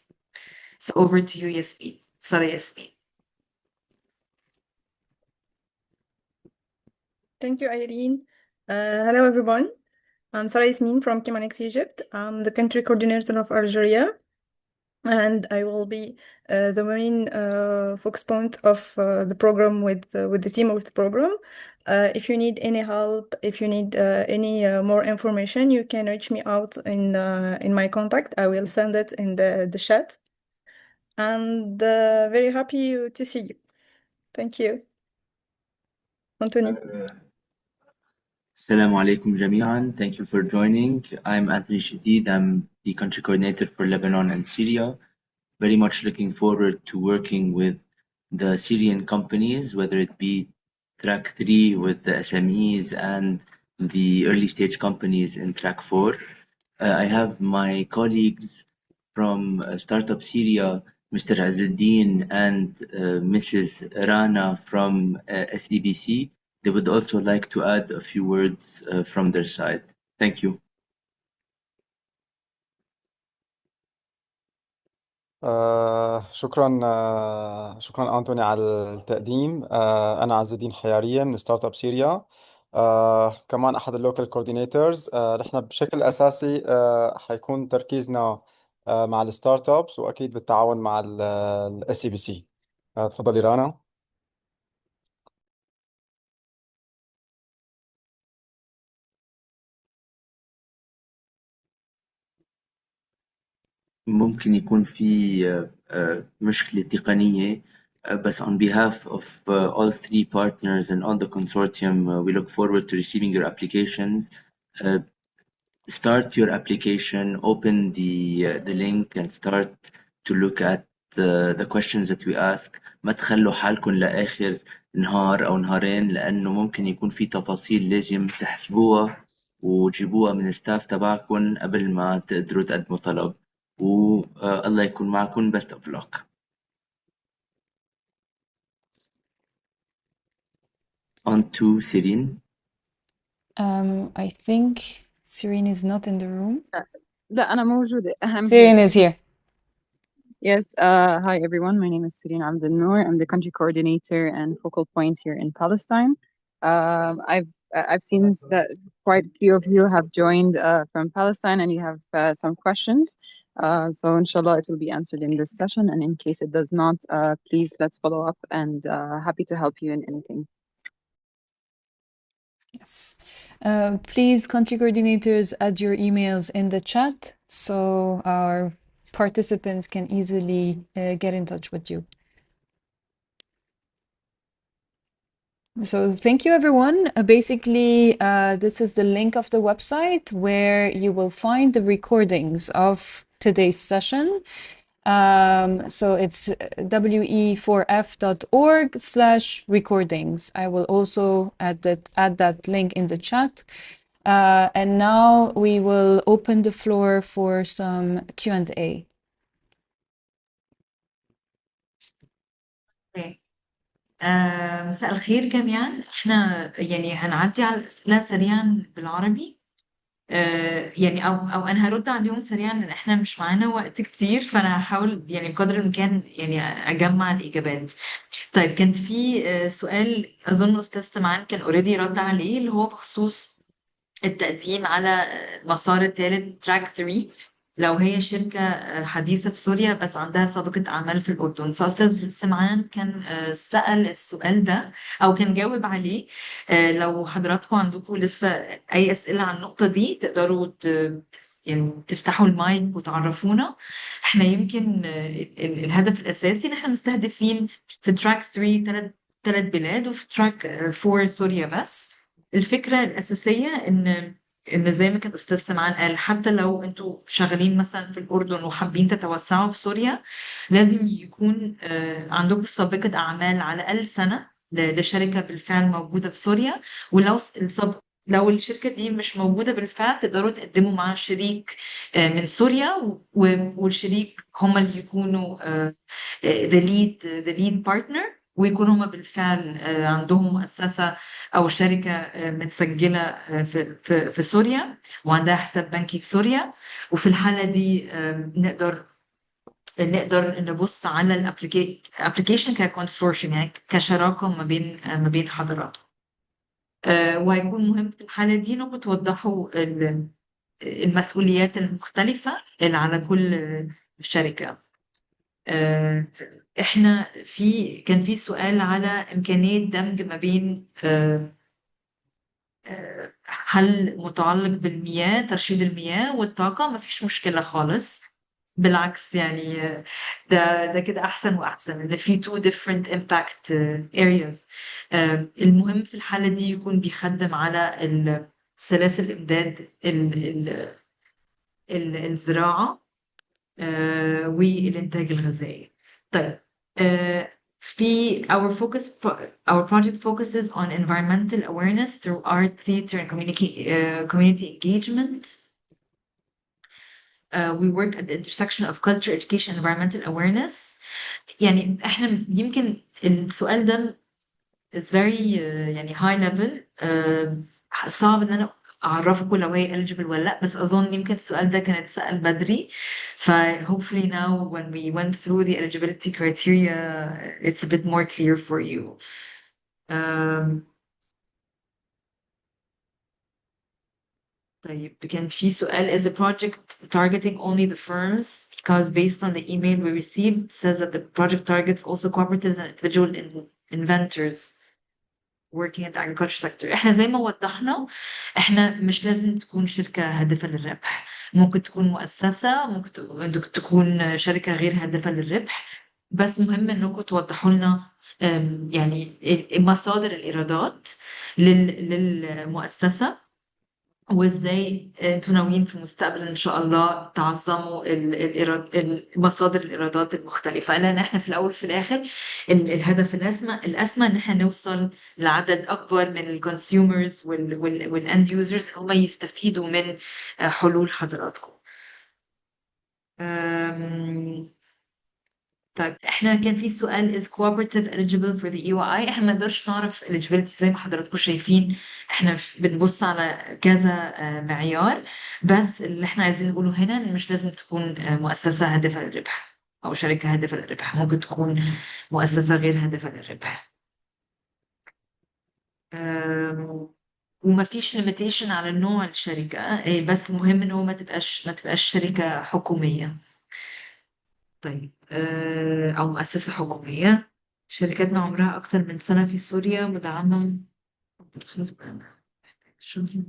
B: So over to you, Yasmin. Sara Yasmin.
D: Thank you, Irene. Hello, everyone. I'm Sara Yasmin from Kimanex Egypt. I'm the country coordinator of Algeria, and I will be the main focus point of the program with the team of the program. If you need any help, if you need any more information, you can reach me out in my contact. I will send it in the chat. And very happy to see you. Thank you. Anthony.
E: Assalamu alaikum jami'an. Thank you for joining. I'm Anthony Shadid. I'm the country coordinator for Lebanon and Syria. Very much looking forward to working with the Syrian companies, whether it be track 3 with the SMEs and the early stage companies in track 4. I have my colleagues from Startup Syria, Mr. Azzuddin and Mrs. Rana from SEBC. They would also like to add a few words from their side. Thank you.
F: شكرا أنتوني على التقديم. أنا عز الدين حيارية من ستارت اب سوريا. كمان أحد اللوكال كوردينيتورز. نحن بشكل أساسي حيكون تركيزنا مع الستارت ابس وأكيد بالتعاون مع الاس سي بي سي. تفضلي رانا.
E: ممكن يكون في مشكلة تقنية But on behalf of all three partners and all the consortium, we look forward to receiving your applications. Start your application, open the link and start to look at the questions that we ask. ما تخلوا حالكم لآخر نهار أو نهارين، لأنه ممكن يكون في تفاصيل لازم تحسبوها وتجيبوها من الستاف تبعكم قبل ما تقدروا تقدموا طلب. والله يكون معكم. best of luck. On to Cyrine.
A: I think Serene is not in the room.
G: لا أنا موجودة. I'm
A: Serene
G: here.
A: is here.
G: Yes, hi everyone. My name is Sirine Abdelnour. I'm the country coordinator and focal point here in Palestine. I've seen that quite a few of you have joined from Palestine and you have some questions. So inshallah it will be answered in this session, and in case it does not, please let's follow up, and happy to help you in anything.
A: Yes. Please, country coordinators, add your emails in the chat so our participants can easily get in touch with you. So thank you, everyone. Basically, this is the link of the website where you will find the recordings of today's session. So it's we4f.org/recordings. I will also add that link in the chat. And now we will open the floor for some Q&A.
B: مساء الخير جميعا. احنا يعني هنعدي على الأسئلة سريعا بالعربي، يعني او انا هرد عليهم سريعا لان احنا مش معانا وقت كتير، فانا هحاول يعني بقدر الامكان يعني اجمع الاجابات. طيب كان في سؤال اظن استاذ سمعان كان اوريدي رد عليه، اللي هو بخصوص التقديم على المسار الثالث تراك 3 لو هي شركة حديثة في سوريا بس عندها سابقة أعمال في الأردن. فأستاذ سمعان كان سأل السؤال ده أو كان جاوب عليه. لو حضراتكم عندكم لسه أي أسئلة عن النقطة دي تقدروا يعني تفتحوا المايك وتعرفونا. احنا يمكن الهدف الأساسي ان احنا مستهدفين في تراك 3 ثلاث بلاد، وفي تراك 4 سوريا بس. الفكرة الأساسية إن زي ما كان أستاذ سمعان قال، حتى لو أنتوا شغالين مثلا في الأردن وحابين تتوسعوا في سوريا، لازم يكون عندكم سابقة أعمال على الأقل سنة لشركة بالفعل موجودة في سوريا. ولو لو الشركة دي مش موجودة بالفعل تقدروا تقدموا مع شريك من سوريا، والشريك هم اللي يكونوا the lead partner، ويكونوا هم بالفعل عندهم مؤسسة أو شركة متسجلة في سوريا وعندها حساب بنكي في سوريا. وفي الحالة دي نقدر نبص على الابلكيشن ككونسورشن، يعني كشراكة ما بين حضراتكم. وهيكون مهم في الحالة دي انكم توضحوا المسؤوليات المختلفة اللي على كل شركة. احنا كان في سؤال على إمكانية دمج ما بين حل متعلق بالمياه، ترشيد المياه والطاقة. ما فيش مشكلة خالص، بالعكس يعني ده كده أحسن وأحسن، إن في two different impact areas. المهم في الحالة دي يكون بيخدم على سلاسل الإمداد الزراعة والإنتاج الغذائي. طيب في our project focuses on environmental awareness through art, theater and community engagement. We work at the intersection of culture, education and environmental awareness. يعني احنا يمكن السؤال ده is very يعني high level. صعب ان انا اعرفكم لو هي eligible ولا لا، بس اظن يمكن السؤال ده كان اتسأل بدري. ف hopefully now when we went through the eligibility criteria it's a bit more clear for you. طيب كان في سؤال: is the project targeting only the firms? Because based on the email we received it says that the project targets also cooperatives and individual inventors working in the agriculture sector. احنا زي ما وضحنا، احنا مش لازم تكون شركة هادفة للربح، ممكن تكون مؤسسة، ممكن تكون شركة غير هادفة للربح. بس مهم انكم توضحوا لنا يعني مصادر الايرادات للمؤسسة، وازاي انتوا ناويين في المستقبل ان شاء الله تعظموا مصادر الايرادات المختلفه، لان احنا في الاول في الاخر الهدف الاسمى ان احنا نوصل لعدد اكبر من الكونسيومرز والاند يوزرز هم يستفيدوا من حلول حضراتكم. طيب احنا كان في سؤال is cooperative eligible for the EYI. احنا ما نقدرش نعرف eligibility زي ما حضراتكم شايفين، احنا بنبص على كذا معيار، بس اللي احنا عايزين نقوله هنا ان مش لازم تكون مؤسسة هادفة للربح او شركة هادفة للربح، ممكن تكون مؤسسة غير هادفة للربح. وما فيش limitation على نوع الشركة، بس المهم ان هو ما تبقاش شركة حكومية. طيب أو مؤسسة حكومية. شركاتنا عمرها أكثر من سنة في سوريا، مدعمة شغل.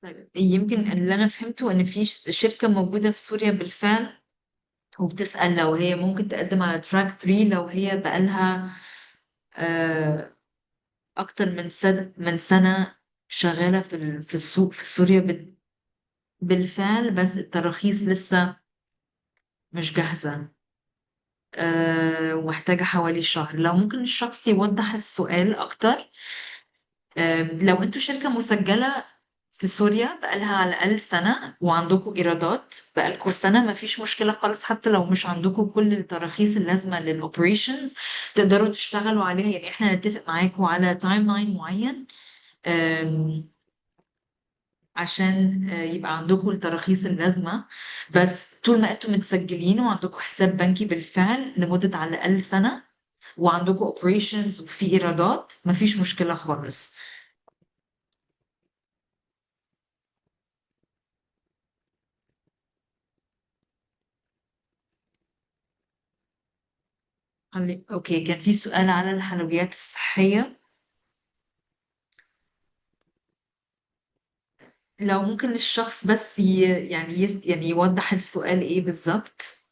B: طيب يمكن اللي أنا فهمته إن في شركة موجودة في سوريا بالفعل، وبتسأل لو هي ممكن تقدم على تراك 3 لو هي بقالها آه، أكتر من سنة شغالة في السوق في سوريا بالفعل، بس التراخيص لسه مش جاهزة. ومحتاجة حوالي شهر. لو ممكن الشخص يوضح السؤال أكتر. لو أنتوا شركة مسجلة في سوريا بقالها على الأقل سنة وعندكم إيرادات بقالكم سنة، مفيش مشكلة خالص. حتى لو مش عندكم كل التراخيص اللازمة للأوبريشنز تقدروا تشتغلوا عليها. يعني إحنا نتفق معاكم على تايم لاين معين عشان يبقى عندكم التراخيص اللازمة. بس طول ما انتم متسجلين وعندكم حساب بنكي بالفعل لمدة على الأقل سنة وعندكم operations وفي إيرادات، مفيش مشكلة خالص. أوكي، كان في سؤال على الحلويات الصحية. لو ممكن الشخص بس يعني يوضح السؤال إيه بالظبط.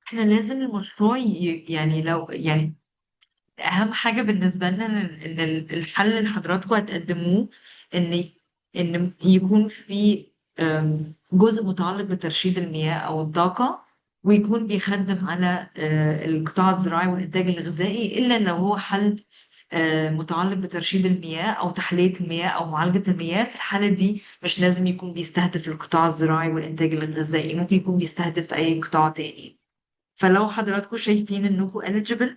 B: احنا لازم المشروع يعني لو يعني اهم حاجه بالنسبه لنا ان الحل اللي حضراتكم هتقدموه ان يكون في جزء متعلق بترشيد المياه او الطاقه، ويكون بيخدم على القطاع الزراعي والانتاج الغذائي، الا لو هو حل متعلق بترشيد المياه او تحليه المياه او معالجه المياه. في الحاله دي مش لازم يكون بيستهدف القطاع الزراعي والانتاج الغذائي، ممكن يكون بيستهدف اي قطاع تاني. فلو حضراتكم شايفين انكم eligible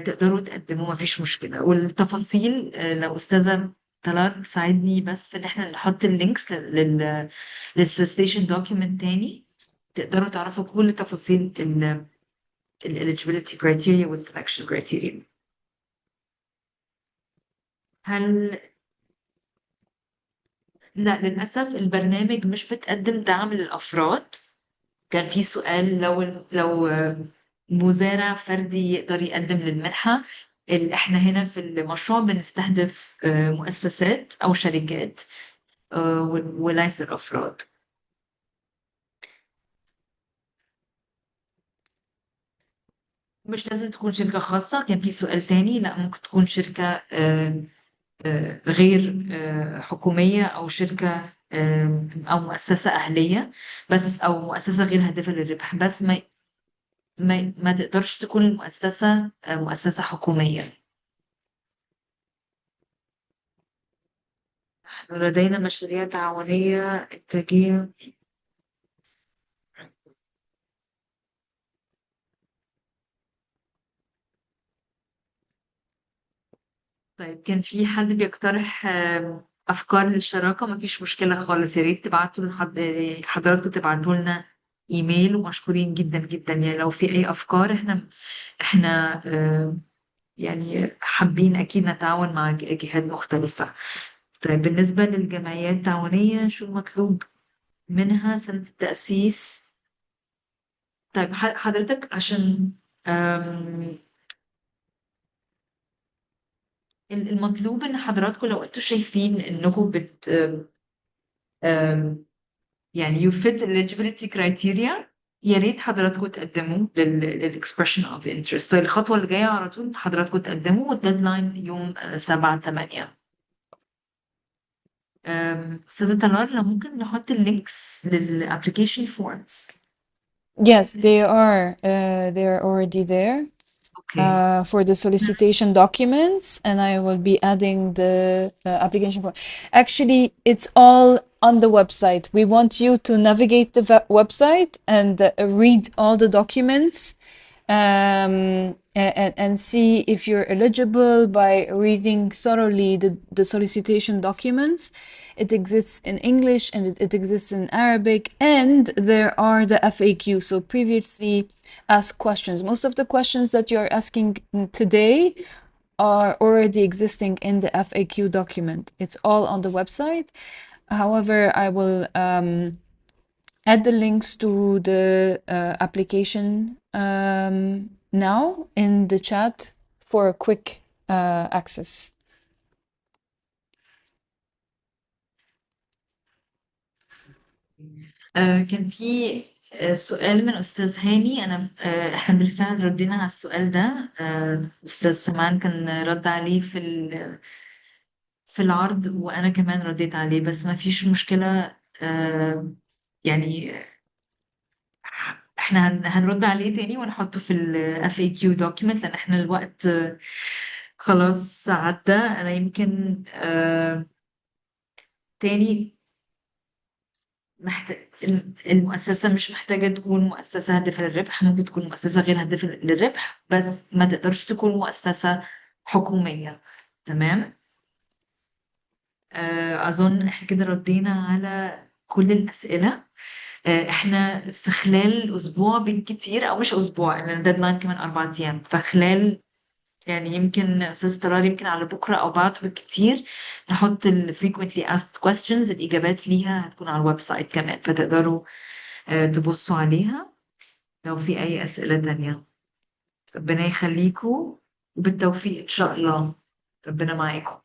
B: تقدروا تقدموا، مفيش مشكلة. والتفاصيل لو أستاذة طلال تساعدني بس في إن إحنا نحط اللينكس للسوليسيشن دوكيومنت تاني، تقدروا تعرفوا كل تفاصيل ال eligibility criteria وال selection criteria. هل لا، للأسف البرنامج مش بتقدم دعم للأفراد. كان في سؤال لو مزارع فردي يقدر يقدم للمنحة. احنا هنا في المشروع بنستهدف مؤسسات أو شركات وليس الأفراد. مش لازم تكون شركة خاصة. كان في سؤال تاني، لا ممكن تكون شركة غير حكومية أو شركة أو مؤسسة أهلية بس، أو مؤسسة غير هادفة للربح بس. ما تقدرش تكون المؤسسة مؤسسة حكومية. لدينا مشاريع تعاونية إنتاجية. طيب كان في حد بيقترح أفكار للشراكة. ما فيش مشكلة خالص، يا ريت تبعتوا حضراتكم تبعتوا لنا إيميل، ومشكورين جدا جدا. يعني لو في أي أفكار إحنا يعني حابين أكيد نتعاون مع جهات مختلفة. طيب بالنسبة للجمعيات التعاونية، شو المطلوب منها؟ سنة التأسيس. طيب حضرتك عشان أم، المطلوب ان حضراتكم لو انتوا شايفين انكم بت أم، يعني you fit eligibility criteria، يا ريت حضراتكم تقدموا للاكسبريشن اوف انترست. الخطوه اللي جايه على طول حضراتكم تقدموا، والديدلاين يوم 7/8. استاذه تنار، لو ممكن نحط اللينكس للابلكيشن فورمز.
A: Yes, they are already there
B: اوكي.
A: for the solicitation documents, and I will be adding the application form. Actually, it's all on the website. We want you to navigate the website and read all the documents and see if you're eligible by reading thoroughly the solicitation documents. It exists in English and it exists in Arabic, and there are the FAQ, so previously asked questions. Most of the questions that you're asking today are already existing in the FAQ document. It's all on the website. However, I will add the links to the application now in the chat for a quick access.
B: كان في سؤال من أستاذ هاني. أنا إحنا بالفعل ردينا على السؤال ده. أستاذ سمان كان رد عليه في العرض، وأنا كمان رديت عليه، بس ما فيش مشكلة. يعني إحنا هنرد عليه تاني ونحطه في ال FAQ document، لأن إحنا الوقت خلاص عدى. أنا يمكن تاني المؤسسة مش محتاجة تكون مؤسسة هادفة للربح، ممكن تكون مؤسسة غير هادفة للربح، بس ما تقدرش تكون مؤسسة حكومية. تمام. أظن إحنا كده ردينا على كل الأسئلة. إحنا في خلال أسبوع بالكتير، أو مش أسبوع لأن الديدلاين كمان 4 أيام، فخلال يعني يمكن أستاذ طلال يمكن على بكرة أو بعده بالكتير نحط ال frequently asked questions. الإجابات ليها هتكون على الويب سايت كمان، فتقدروا تبصوا عليها لو في أي أسئلة تانية. ربنا يخليكم وبالتوفيق إن شاء الله. ربنا معاكم.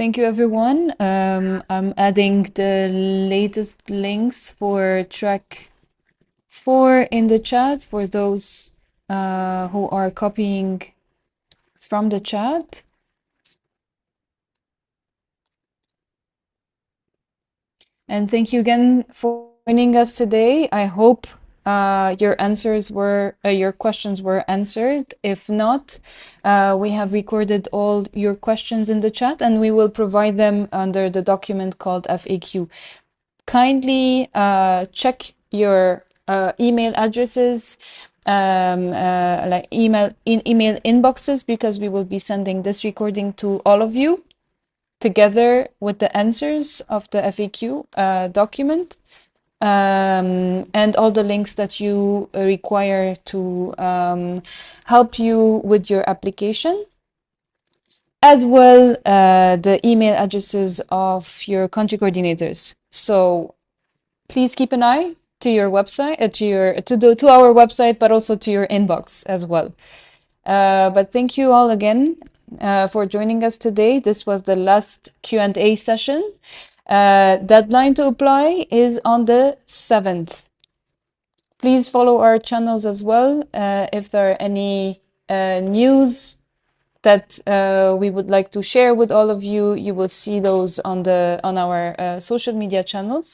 A: Thank you, everyone. I'm adding the latest links for track 4 in the chat for those who are copying from the chat. And thank you again for joining us today. I hope your questions were answered. If not, we have recorded all your questions in the chat and we will provide them under the document called FAQ. Kindly check your email addresses, like email inboxes, because we will be sending this recording to all of you together with the answers of the FAQ document, and all the links that you require to help you with your application, as well the email addresses of your country coordinators. So please keep an eye to your website, to our website, but also to your inbox as well. But thank you all again for joining us today. This was the last Q&A session. Deadline to apply is on the 7th. Please follow our channels as well. If there are any news that we would like to share with all of you, you will see those on our social media channels.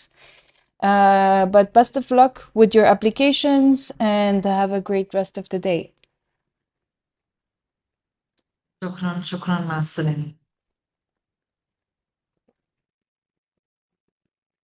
A: But best of luck with your applications and have a great rest of the day.
B: شكرا مع السلامة.